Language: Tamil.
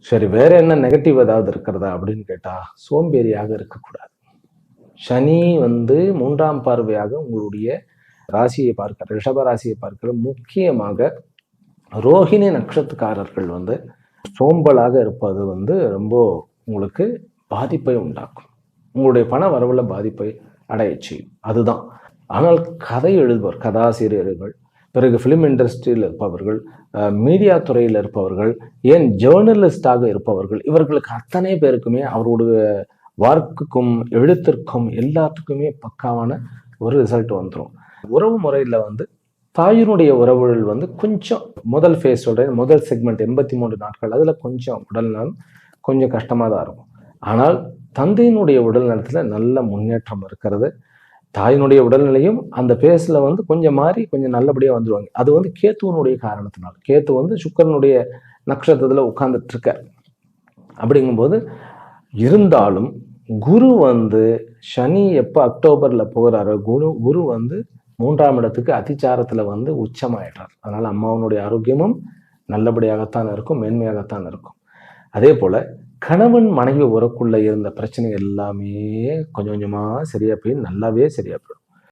சரி, வேற என்ன நெகட்டிவ் ஏதாவது இருக்கிறதா அப்படின்னு கேட்டா, சோம்பேறியாக இருக்கக்கூடாது. சனி வந்து 3ஆம் பார்வையாக உங்களுடைய ராசியை பார்க்க ரிஷப ராசியை பார்க்கிற. முக்கியமாக ரோஹிணி நட்சத்திரக்காரர்கள் வந்து சோம்பலாக இருப்பது வந்து ரொம்ப உங்களுக்கு பாதிப்பை உண்டாக்கும். உங்களுடைய பண வரவுல பாதிப்பை அடையச் செய்யும். அதுதான். ஆனால் கதை எழுதுபவர், கதாசிரியர்கள், பிறகு ஃபிலிம் இண்டஸ்ட்ரியில் இருப்பவர்கள், மீடியா துறையில் இருப்பவர்கள், ஏன் ஜேர்னலிஸ்டாக இருப்பவர்கள், இவர்களுக்கு அத்தனை பேருக்குமே அவருடைய வார்க்குக்கும் எழுத்திற்கும் எல்லாத்துக்குமே பக்காவான ஒரு ரிசல்ட் வந்துடும். உறவு முறையில் வந்து தாயினுடைய உறவுகள் வந்து கொஞ்சம் முதல் ஃபேஸோட முதல் செக்மெண்ட் 83 நாட்கள் அதில் கொஞ்சம் உடல்நலம் கொஞ்சம் கஷ்டமாக தான் இருக்கும். ஆனால் தந்தையினுடைய உடல் நலத்தில் நல்ல முன்னேற்றம் இருக்கிறது. தாயினுடைய உடல்நிலையும் அந்த பேஸில் வந்து கொஞ்சம் மாறி கொஞ்சம் நல்லபடியாக வந்துடுவாங்க. அது வந்து கேத்துவனுடைய காரணத்தினால். கேத்து வந்து சுக்கரனுடைய நட்சத்திரத்தில் உட்கார்ந்துட்டு இருக்கார். அப்படிங்கும்போது இருந்தாலும் குரு வந்து சனி எப்போ அக்டோபரில் போகிறாரோ குரு வந்து 3ஆம் இடத்துக்கு அதிச்சாரத்தில் வந்து உச்சமாயிட்டார். அதனால் அம்மாவனுடைய ஆரோக்கியமும் நல்லபடியாகத்தான் இருக்கும், மேன்மையாகத்தான் இருக்கும். அதே போல் கணவன் மனைவி உறக்குள்ள இருந்த பிரச்சனை எல்லாமே கொஞ்சம் கொஞ்சமாக சரியாக போய் நல்லாவே சரியாக போயிடும்.